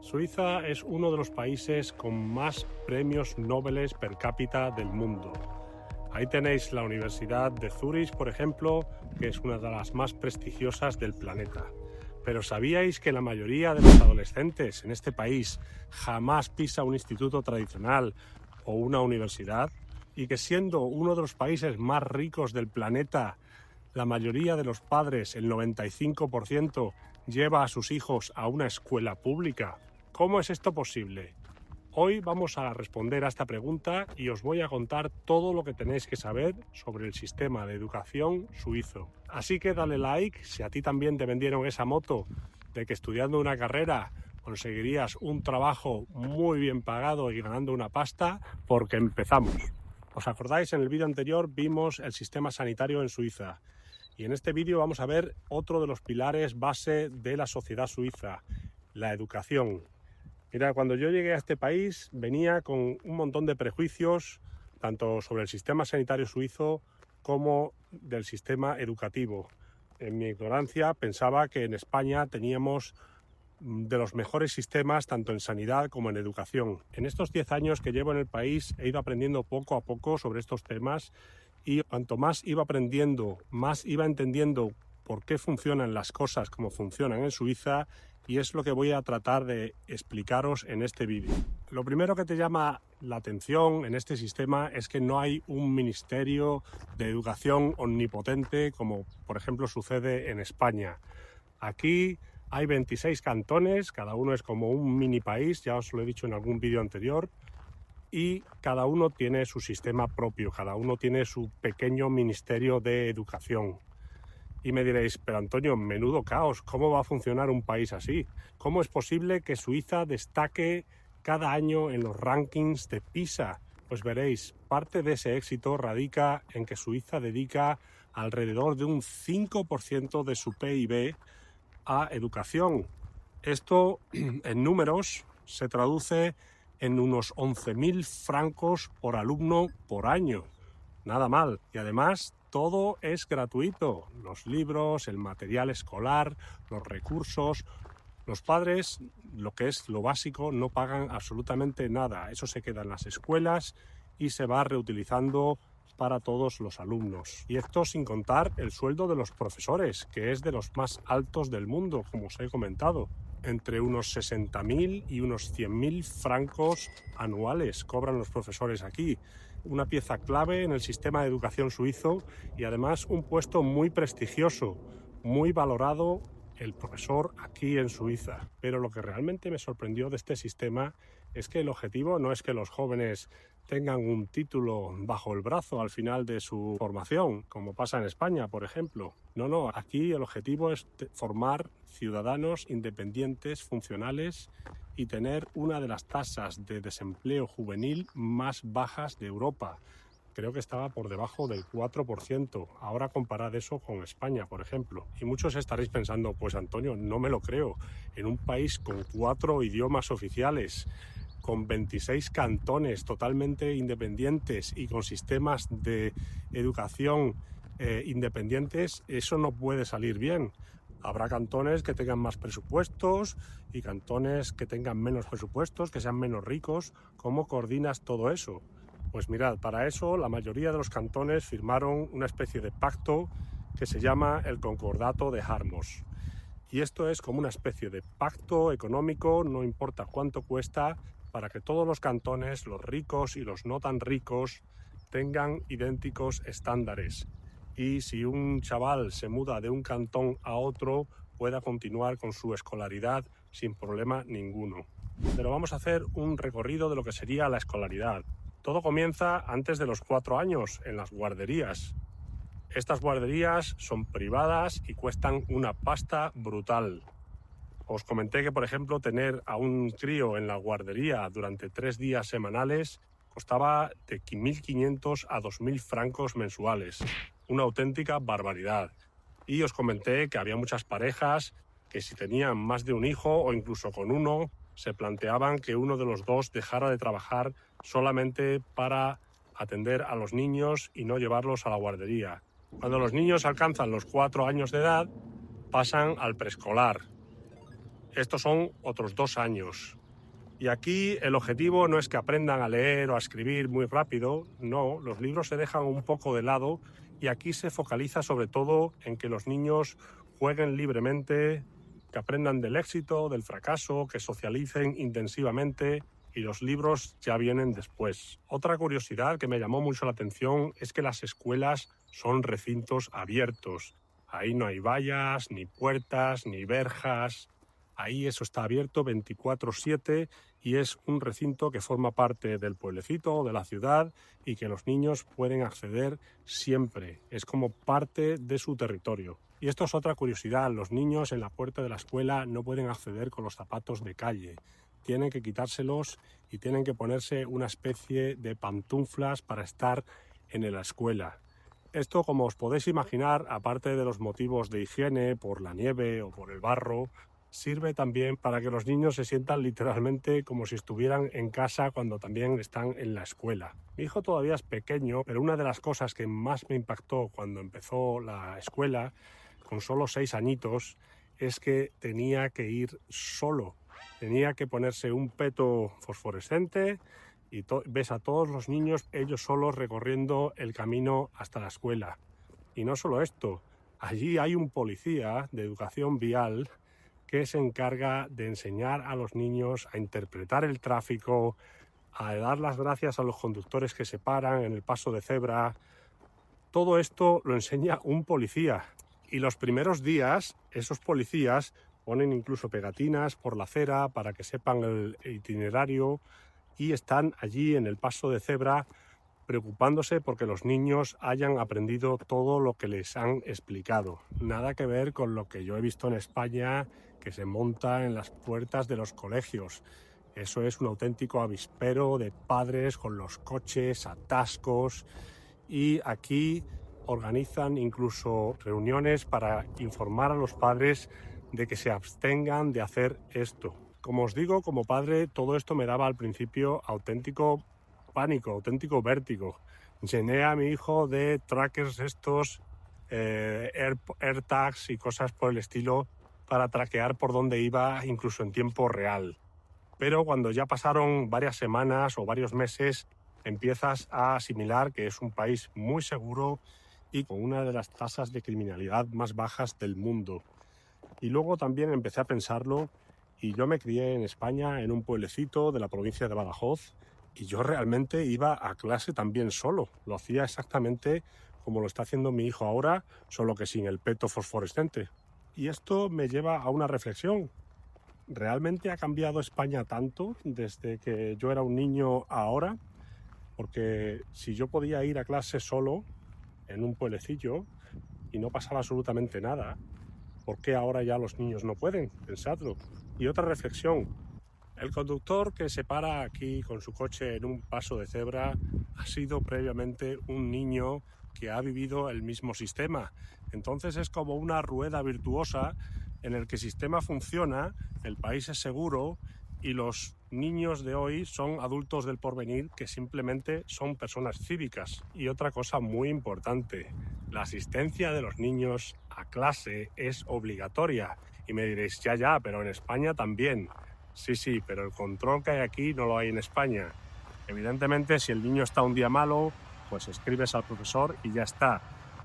Suiza es uno de los países con más premios Nobel per cápita del mundo. Ahí tenéis la Universidad de Zúrich, por ejemplo, que es una de las más prestigiosas del planeta. Pero ¿sabíais que la mayoría de los adolescentes en este país jamás pisa un instituto tradicional o una universidad? Y que siendo uno de los países más ricos del planeta, la mayoría de los padres, el 95%, lleva a sus hijos a una escuela pública. ¿Cómo es esto posible? Hoy vamos a responder a esta pregunta y os voy a contar todo lo que tenéis que saber sobre el sistema de educación suizo. Así que dale like si a ti también te vendieron esa moto de que estudiando una carrera conseguirías un trabajo muy bien pagado y ganando una pasta, porque empezamos. ¿Os acordáis? En el vídeo anterior vimos el sistema sanitario en Suiza y en este vídeo vamos a ver otro de los pilares base de la sociedad suiza, la educación. Mira, cuando yo llegué a este país venía con un montón de prejuicios, tanto sobre el sistema sanitario suizo como del sistema educativo. En mi ignorancia pensaba que en España teníamos de los mejores sistemas tanto en sanidad como en educación. En estos 10 años que llevo en el país he ido aprendiendo poco a poco sobre estos temas y cuanto más iba aprendiendo, más iba entendiendo por qué funcionan las cosas como funcionan en Suiza, y es lo que voy a tratar de explicaros en este vídeo. Lo primero que te llama la atención en este sistema es que no hay un ministerio de educación omnipotente como por ejemplo sucede en España. Aquí hay 26 cantones, cada uno es como un mini país, ya os lo he dicho en algún vídeo anterior, y cada uno tiene su sistema propio, cada uno tiene su pequeño ministerio de educación. Y me diréis, pero Antonio, menudo caos, ¿cómo va a funcionar un país así? ¿Cómo es posible que Suiza destaque cada año en los rankings de PISA? Pues veréis, parte de ese éxito radica en que Suiza dedica alrededor de un 5% de su PIB a educación. Esto en números se traduce en unos 11.000 francos por alumno por año. Nada mal. Y además todo es gratuito. Los libros, el material escolar, los recursos. Los padres, lo que es lo básico, no pagan absolutamente nada. Eso se queda en las escuelas y se va reutilizando para todos los alumnos. Y esto sin contar el sueldo de los profesores, que es de los más altos del mundo, como os he comentado. Entre unos 60.000 y unos 100.000 francos anuales cobran los profesores aquí. Una pieza clave en el sistema de educación suizo y además un puesto muy prestigioso, muy valorado el profesor aquí en Suiza. Pero lo que realmente me sorprendió de este sistema es que el objetivo no es que los jóvenes tengan un título bajo el brazo al final de su formación, como pasa en España, por ejemplo. No, aquí el objetivo es formar ciudadanos independientes, funcionales y tener una de las tasas de desempleo juvenil más bajas de Europa. Creo que estaba por debajo del 4%. Ahora comparad eso con España, por ejemplo. Y muchos estaréis pensando, pues Antonio, no me lo creo. En un país con 4 idiomas oficiales, con 26 cantones totalmente independientes y con sistemas de educación independientes, eso no puede salir bien. Habrá cantones que tengan más presupuestos y cantones que tengan menos presupuestos, que sean menos ricos. ¿Cómo coordinas todo eso? Pues mirad, para eso la mayoría de los cantones firmaron una especie de pacto que se llama el Concordato de Harmos. Y esto es como una especie de pacto económico, no importa cuánto cuesta, para que todos los cantones, los ricos y los no tan ricos, tengan idénticos estándares. Y si un chaval se muda de un cantón a otro, pueda continuar con su escolaridad sin problema ninguno. Pero vamos a hacer un recorrido de lo que sería la escolaridad. Todo comienza antes de los 4 años, en las guarderías. Estas guarderías son privadas y cuestan una pasta brutal. Os comenté que, por ejemplo, tener a un crío en la guardería durante 3 días semanales costaba de 1.500 a 2.000 francos mensuales. Una auténtica barbaridad. Y os comenté que había muchas parejas que si tenían más de un hijo o incluso con uno, se planteaban que uno de los dos dejara de trabajar solamente para atender a los niños y no llevarlos a la guardería. Cuando los niños alcanzan los 4 años de edad, pasan al preescolar. Estos son otros 2 años. Y aquí el objetivo no es que aprendan a leer o a escribir muy rápido, no, los libros se dejan un poco de lado y aquí se focaliza sobre todo en que los niños jueguen libremente, que aprendan del éxito, del fracaso, que socialicen intensivamente y los libros ya vienen después. Otra curiosidad que me llamó mucho la atención es que las escuelas son recintos abiertos. Ahí no hay vallas, ni puertas, ni verjas. Ahí eso está abierto 24/7 y es un recinto que forma parte del pueblecito, de la ciudad y que los niños pueden acceder siempre. Es como parte de su territorio. Y esto es otra curiosidad, los niños en la puerta de la escuela no pueden acceder con los zapatos de calle. Tienen que quitárselos y tienen que ponerse una especie de pantuflas para estar en la escuela. Esto, como os podéis imaginar, aparte de los motivos de higiene por la nieve o por el barro, sirve también para que los niños se sientan literalmente como si estuvieran en casa cuando también están en la escuela. Mi hijo todavía es pequeño, pero una de las cosas que más me impactó cuando empezó la escuela, con solo 6 añitos, es que tenía que ir solo. Tenía que ponerse un peto fosforescente y ves a todos los niños ellos solos recorriendo el camino hasta la escuela. Y no solo esto, allí hay un policía de educación vial que se encarga de enseñar a los niños a interpretar el tráfico, a dar las gracias a los conductores que se paran en el paso de cebra. Todo esto lo enseña un policía. Y los primeros días, esos policías ponen incluso pegatinas por la acera para que sepan el itinerario y están allí en el paso de cebra preocupándose porque los niños hayan aprendido todo lo que les han explicado. Nada que ver con lo que yo he visto en España, que se monta en las puertas de los colegios. Eso es un auténtico avispero de padres con los coches, atascos, y aquí organizan incluso reuniones para informar a los padres de que se abstengan de hacer esto. Como os digo, como padre, todo esto me daba al principio auténtico pánico, auténtico vértigo. Llené a mi hijo de trackers estos, AirTags y cosas por el estilo para traquear por dónde iba incluso en tiempo real. Pero cuando ya pasaron varias semanas o varios meses, empiezas a asimilar que es un país muy seguro y con una de las tasas de criminalidad más bajas del mundo. Y luego también empecé a pensarlo y yo me crié en España, en un pueblecito de la provincia de Badajoz, y yo realmente iba a clase también solo. Lo hacía exactamente como lo está haciendo mi hijo ahora, solo que sin el peto fosforescente. Y esto me lleva a una reflexión. ¿Realmente ha cambiado España tanto desde que yo era un niño a ahora? Porque si yo podía ir a clase solo en un pueblecillo y no pasaba absolutamente nada, ¿por qué ahora ya los niños no pueden? Pensadlo. Y otra reflexión. El conductor que se para aquí con su coche en un paso de cebra ha sido previamente un niño que ha vivido el mismo sistema. Entonces es como una rueda virtuosa en el que el sistema funciona, el país es seguro y los niños de hoy son adultos del porvenir que simplemente son personas cívicas. Y otra cosa muy importante, la asistencia de los niños a clase es obligatoria. Y me diréis, ya, pero en España también. Sí, pero el control que hay aquí no lo hay en España. Evidentemente, si el niño está un día malo, pues escribes al profesor y ya está.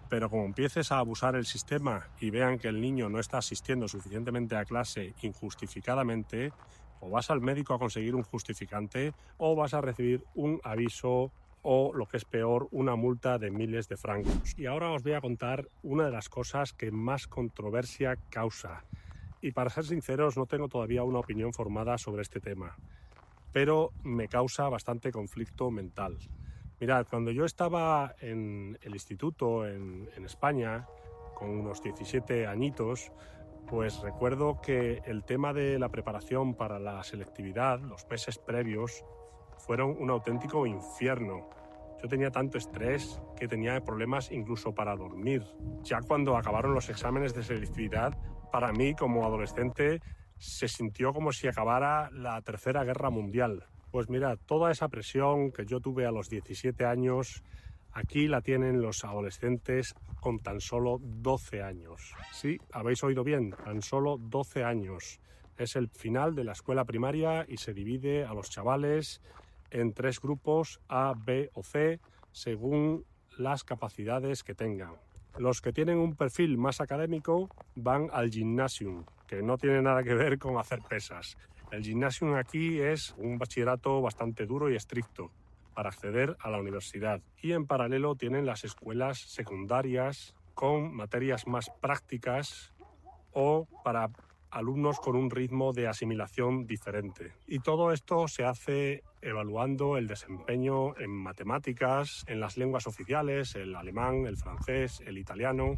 Pero como empieces a abusar el sistema y vean que el niño no está asistiendo suficientemente a clase injustificadamente, o vas al médico a conseguir un justificante o vas a recibir un aviso o, lo que es peor, una multa de miles de francos. Y ahora os voy a contar una de las cosas que más controversia causa. Y para ser sinceros, no tengo todavía una opinión formada sobre este tema, pero me causa bastante conflicto mental. Mirad, cuando yo estaba en el instituto en España, con unos 17 añitos, pues recuerdo que el tema de la preparación para la selectividad, los meses previos, fueron un auténtico infierno. Yo tenía tanto estrés que tenía problemas incluso para dormir. Ya cuando acabaron los exámenes de selectividad, para mí como adolescente se sintió como si acabara la Tercera Guerra Mundial. Pues mirad, toda esa presión que yo tuve a los 17 años, aquí la tienen los adolescentes con tan solo 12 años. Sí, habéis oído bien, tan solo 12 años. Es el final de la escuela primaria y se divide a los chavales en 3 grupos, A, B o C, según las capacidades que tengan. Los que tienen un perfil más académico van al gymnasium, que no tiene nada que ver con hacer pesas. El gymnasium aquí es un bachillerato bastante duro y estricto para acceder a la universidad. Y en paralelo tienen las escuelas secundarias con materias más prácticas o para alumnos con un ritmo de asimilación diferente. Y todo esto se hace evaluando el desempeño en matemáticas, en las lenguas oficiales, el alemán, el francés, el italiano.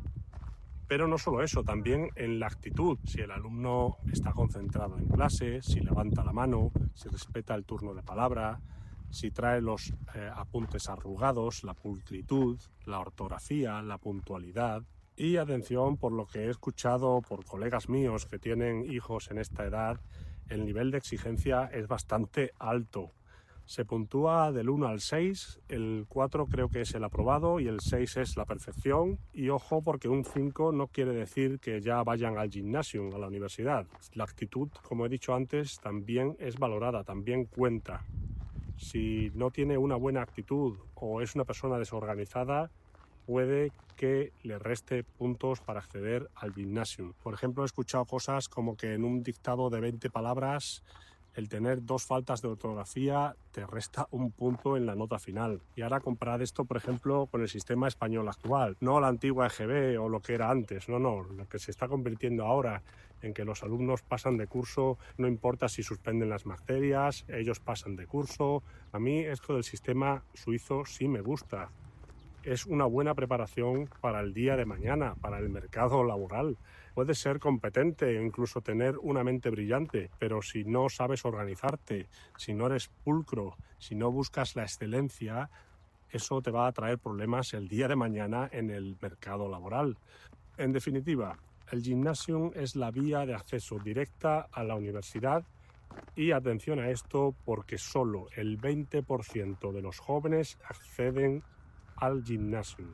Pero no solo eso, también en la actitud, si el alumno está concentrado en clase, si levanta la mano, si respeta el turno de palabra, si trae los apuntes arrugados, la pulcritud, la ortografía, la puntualidad. Y atención, por lo que he escuchado por colegas míos que tienen hijos en esta edad, el nivel de exigencia es bastante alto. Se puntúa del 1 al 6, el 4 creo que es el aprobado y el 6 es la perfección. Y ojo, porque un 5 no quiere decir que ya vayan al gimnasio, a la universidad. La actitud, como he dicho antes, también es valorada, también cuenta. Si no tiene una buena actitud o es una persona desorganizada, puede que le reste puntos para acceder al gimnasio. Por ejemplo, he escuchado cosas como que en un dictado de 20 palabras, el tener 2 faltas de ortografía te resta un punto en la nota final. Y ahora comparad esto, por ejemplo, con el sistema español actual, no la antigua EGB o lo que era antes, no, lo que se está convirtiendo ahora en que los alumnos pasan de curso, no importa si suspenden las materias, ellos pasan de curso. A mí esto del sistema suizo sí me gusta. Es una buena preparación para el día de mañana, para el mercado laboral. Puedes ser competente e incluso tener una mente brillante, pero si no sabes organizarte, si no eres pulcro, si no buscas la excelencia, eso te va a traer problemas el día de mañana en el mercado laboral. En definitiva, el gymnasium es la vía de acceso directa a la universidad y atención a esto porque solo el 20% de los jóvenes acceden al gimnasio,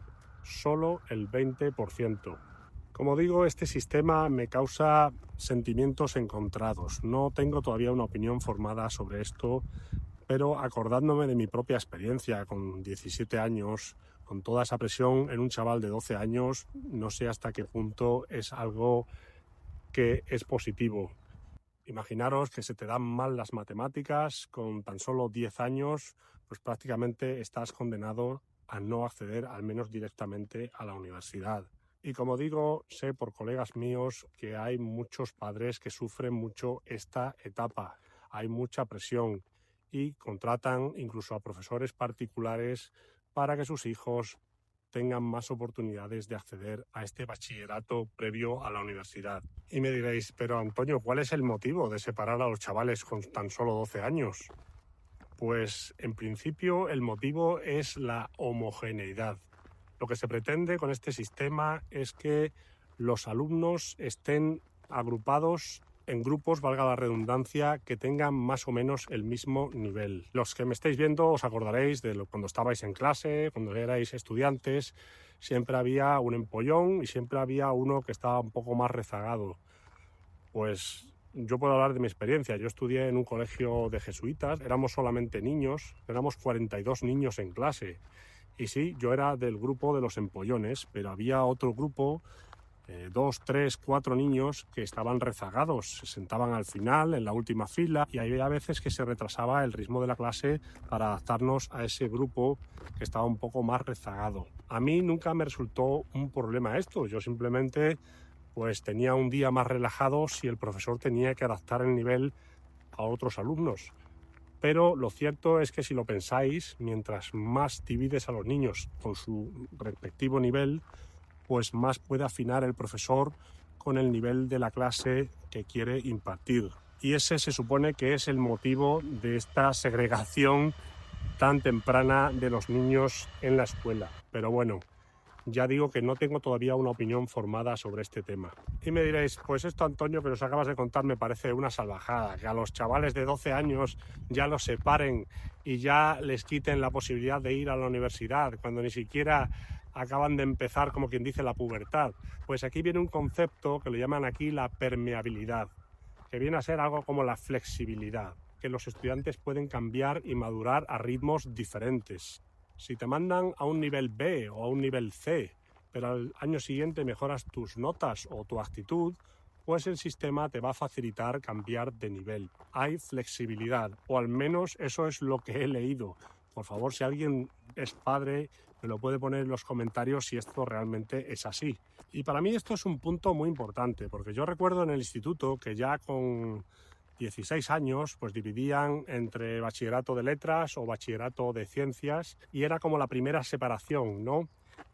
solo el 20%. Como digo, este sistema me causa sentimientos encontrados. No tengo todavía una opinión formada sobre esto, pero acordándome de mi propia experiencia con 17 años, con toda esa presión en un chaval de 12 años, no sé hasta qué punto es algo que es positivo. Imaginaros que se te dan mal las matemáticas, con tan solo 10 años, pues prácticamente estás condenado a no acceder, al menos directamente, a la universidad. Y como digo, sé por colegas míos que hay muchos padres que sufren mucho esta etapa. Hay mucha presión y contratan incluso a profesores particulares para que sus hijos tengan más oportunidades de acceder a este bachillerato previo a la universidad. Y me diréis, pero Antonio, ¿cuál es el motivo de separar a los chavales con tan solo 12 años? Pues en principio el motivo es la homogeneidad. Lo que se pretende con este sistema es que los alumnos estén agrupados en grupos, valga la redundancia, que tengan más o menos el mismo nivel. Los que me estáis viendo os acordaréis de cuando estabais en clase, cuando erais estudiantes, siempre había un empollón y siempre había uno que estaba un poco más rezagado. Pues yo puedo hablar de mi experiencia. Yo estudié en un colegio de jesuitas, éramos solamente niños, éramos 42 niños en clase. Y sí, yo era del grupo de los empollones, pero había otro grupo, 2, 3, 4 niños que estaban rezagados, se sentaban al final, en la última fila, y había veces que se retrasaba el ritmo de la clase para adaptarnos a ese grupo que estaba un poco más rezagado. A mí nunca me resultó un problema esto, yo simplemente pues tenía un día más relajado si el profesor tenía que adaptar el nivel a otros alumnos. Pero lo cierto es que si lo pensáis, mientras más divides a los niños con su respectivo nivel, pues más puede afinar el profesor con el nivel de la clase que quiere impartir. Y ese se supone que es el motivo de esta segregación tan temprana de los niños en la escuela. Pero bueno, ya digo que no tengo todavía una opinión formada sobre este tema. Y me diréis, pues esto, Antonio, que nos acabas de contar me parece una salvajada, que a los chavales de 12 años ya los separen y ya les quiten la posibilidad de ir a la universidad, cuando ni siquiera acaban de empezar, como quien dice, la pubertad. Pues aquí viene un concepto que le llaman aquí la permeabilidad, que viene a ser algo como la flexibilidad, que los estudiantes pueden cambiar y madurar a ritmos diferentes. Si te mandan a un nivel B o a un nivel C, pero al año siguiente mejoras tus notas o tu actitud, pues el sistema te va a facilitar cambiar de nivel. Hay flexibilidad, o al menos eso es lo que he leído. Por favor, si alguien es padre, me lo puede poner en los comentarios si esto realmente es así. Y para mí esto es un punto muy importante, porque yo recuerdo en el instituto que ya con 16 años, pues dividían entre bachillerato de letras o bachillerato de ciencias y era como la primera separación, ¿no?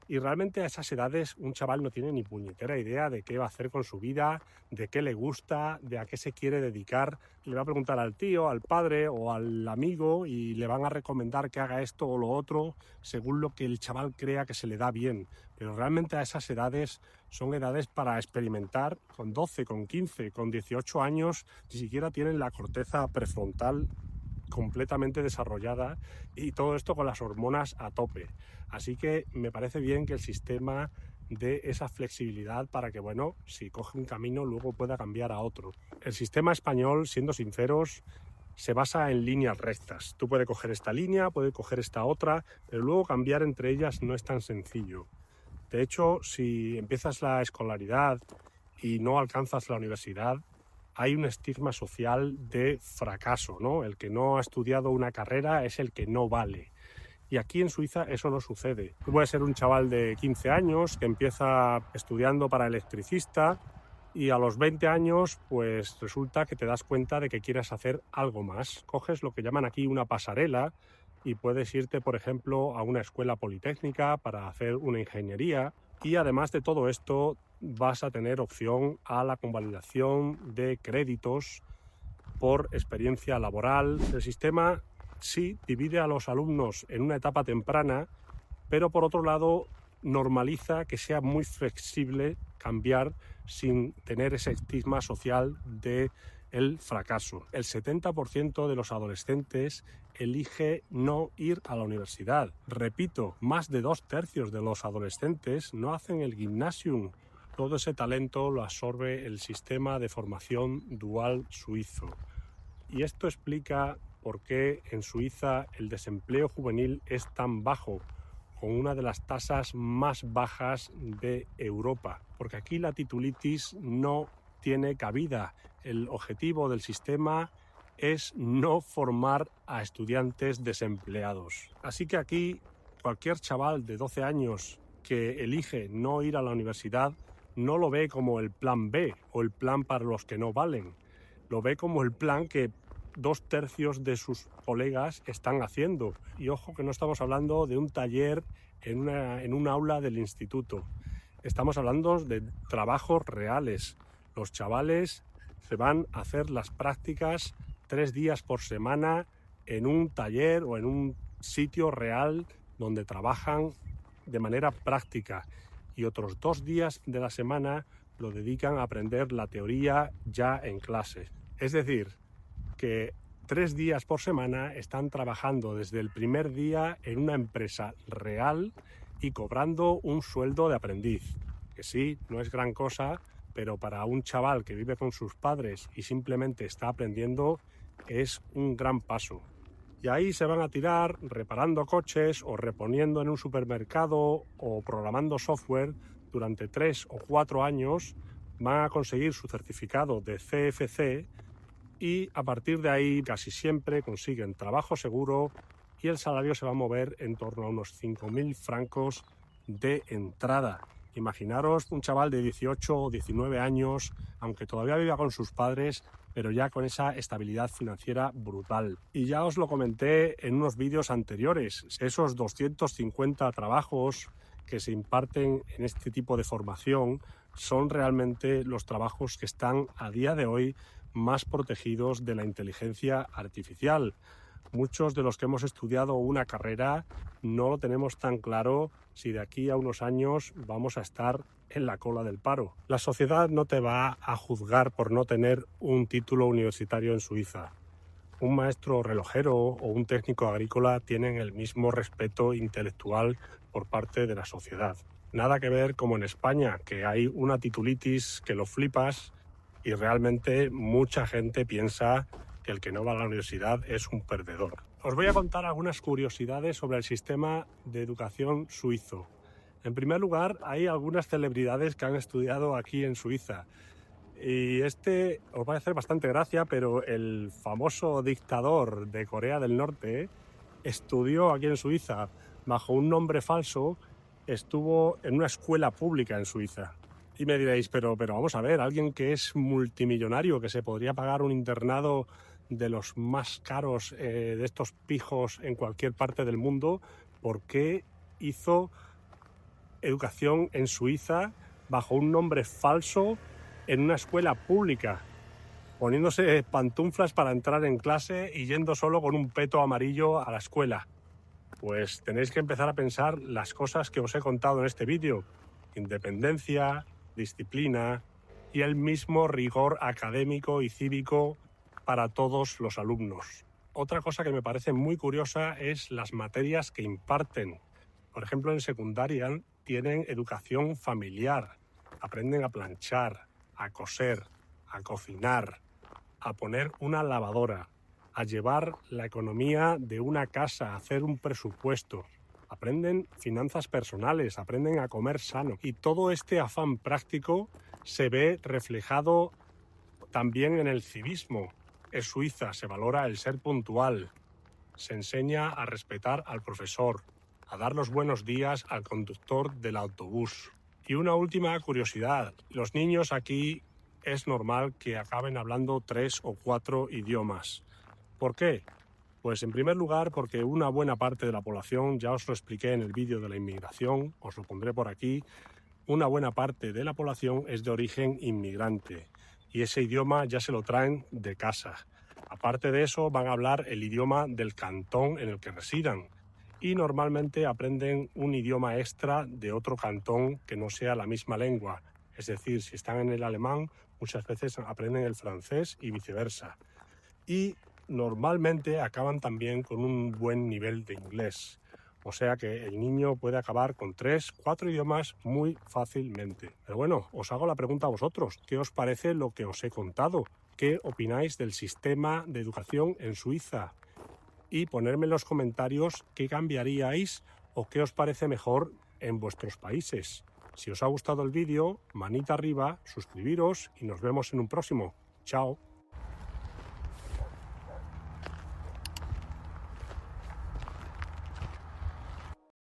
Y realmente a esas edades un chaval no tiene ni puñetera idea de qué va a hacer con su vida, de qué le gusta, de a qué se quiere dedicar. Le va a preguntar al tío, al padre o al amigo y le van a recomendar que haga esto o lo otro según lo que el chaval crea que se le da bien. Pero realmente a esas edades son edades para experimentar. Con 12, con 15, con 18 años ni siquiera tienen la corteza prefrontal completamente desarrollada y todo esto con las hormonas a tope. Así que me parece bien que el sistema dé esa flexibilidad para que, bueno, si coge un camino luego pueda cambiar a otro. El sistema español, siendo sinceros, se basa en líneas rectas. Tú puedes coger esta línea, puedes coger esta otra, pero luego cambiar entre ellas no es tan sencillo. De hecho, si empiezas la escolaridad y no alcanzas la universidad, hay un estigma social de fracaso, ¿no? El que no ha estudiado una carrera es el que no vale. Y aquí en Suiza eso no sucede. Tú puedes ser un chaval de 15 años que empieza estudiando para electricista y a los 20 años pues resulta que te das cuenta de que quieres hacer algo más. Coges lo que llaman aquí una pasarela y puedes irte, por ejemplo, a una escuela politécnica para hacer una ingeniería. Y además de todo esto, vas a tener opción a la convalidación de créditos por experiencia laboral. El sistema sí divide a los alumnos en una etapa temprana, pero por otro lado normaliza que sea muy flexible cambiar sin tener ese estigma social de el fracaso. El 70% de los adolescentes elige no ir a la universidad. Repito, más de 2/3 de los adolescentes no hacen el gymnasium. Todo ese talento lo absorbe el sistema de formación dual suizo. Y esto explica por qué en Suiza el desempleo juvenil es tan bajo, con una de las tasas más bajas de Europa. Porque aquí la titulitis no tiene cabida. El objetivo del sistema es no formar a estudiantes desempleados. Así que aquí cualquier chaval de 12 años que elige no ir a la universidad no lo ve como el plan B o el plan para los que no valen. Lo ve como el plan que 2/3 de sus colegas están haciendo. Y ojo que no estamos hablando de un taller en un aula del instituto. Estamos hablando de trabajos reales. Los chavales se van a hacer las prácticas 3 días por semana en un taller o en un sitio real donde trabajan de manera práctica y otros 2 días de la semana lo dedican a aprender la teoría ya en clase. Es decir, que 3 días por semana están trabajando desde el primer día en una empresa real y cobrando un sueldo de aprendiz. Que sí, no es gran cosa, pero para un chaval que vive con sus padres y simplemente está aprendiendo es un gran paso. Y ahí se van a tirar reparando coches o reponiendo en un supermercado o programando software durante 3 o 4 años, van a conseguir su certificado de CFC y a partir de ahí casi siempre consiguen trabajo seguro y el salario se va a mover en torno a unos 5.000 francos de entrada. Imaginaros un chaval de 18 o 19 años, aunque todavía viva con sus padres, pero ya con esa estabilidad financiera brutal. Y ya os lo comenté en unos vídeos anteriores, esos 250 trabajos que se imparten en este tipo de formación son realmente los trabajos que están a día de hoy más protegidos de la inteligencia artificial. Muchos de los que hemos estudiado una carrera no lo tenemos tan claro si de aquí a unos años vamos a estar en la cola del paro. La sociedad no te va a juzgar por no tener un título universitario en Suiza. Un maestro relojero o un técnico agrícola tienen el mismo respeto intelectual por parte de la sociedad. Nada que ver como en España, que hay una titulitis que lo flipas y realmente mucha gente piensa que el que no va a la universidad es un perdedor. Os voy a contar algunas curiosidades sobre el sistema de educación suizo. En primer lugar, hay algunas celebridades que han estudiado aquí en Suiza. Y os va a hacer bastante gracia, pero el famoso dictador de Corea del Norte estudió aquí en Suiza bajo un nombre falso, estuvo en una escuela pública en Suiza. Y me diréis, pero vamos a ver, alguien que es multimillonario, que se podría pagar un internado de los más caros de estos pijos en cualquier parte del mundo, ¿por qué hizo educación en Suiza bajo un nombre falso en una escuela pública, poniéndose pantuflas para entrar en clase y yendo solo con un peto amarillo a la escuela? Pues tenéis que empezar a pensar las cosas que os he contado en este vídeo: independencia, disciplina y el mismo rigor académico y cívico para todos los alumnos. Otra cosa que me parece muy curiosa es las materias que imparten. Por ejemplo, en secundaria tienen educación familiar, aprenden a planchar, a coser, a cocinar, a poner una lavadora, a llevar la economía de una casa, a hacer un presupuesto. Aprenden finanzas personales, aprenden a comer sano. Y todo este afán práctico se ve reflejado también en el civismo. En Suiza se valora el ser puntual, se enseña a respetar al profesor, a dar los buenos días al conductor del autobús. Y una última curiosidad: los niños aquí es normal que acaben hablando 3 o 4 idiomas. ¿Por qué? Pues en primer lugar porque una buena parte de la población, ya os lo expliqué en el vídeo de la inmigración, os lo pondré por aquí, una buena parte de la población es de origen inmigrante y ese idioma ya se lo traen de casa. Aparte de eso, van a hablar el idioma del cantón en el que residan y normalmente aprenden un idioma extra de otro cantón que no sea la misma lengua. Es decir, si están en el alemán, muchas veces aprenden el francés y viceversa. Y normalmente acaban también con un buen nivel de inglés. O sea que el niño puede acabar con 3, 4 idiomas muy fácilmente. Pero bueno, os hago la pregunta a vosotros. ¿Qué os parece lo que os he contado? ¿Qué opináis del sistema de educación en Suiza? Y ponerme en los comentarios qué cambiaríais o qué os parece mejor en vuestros países. Si os ha gustado el vídeo, manita arriba, suscribiros y nos vemos en un próximo. Chao.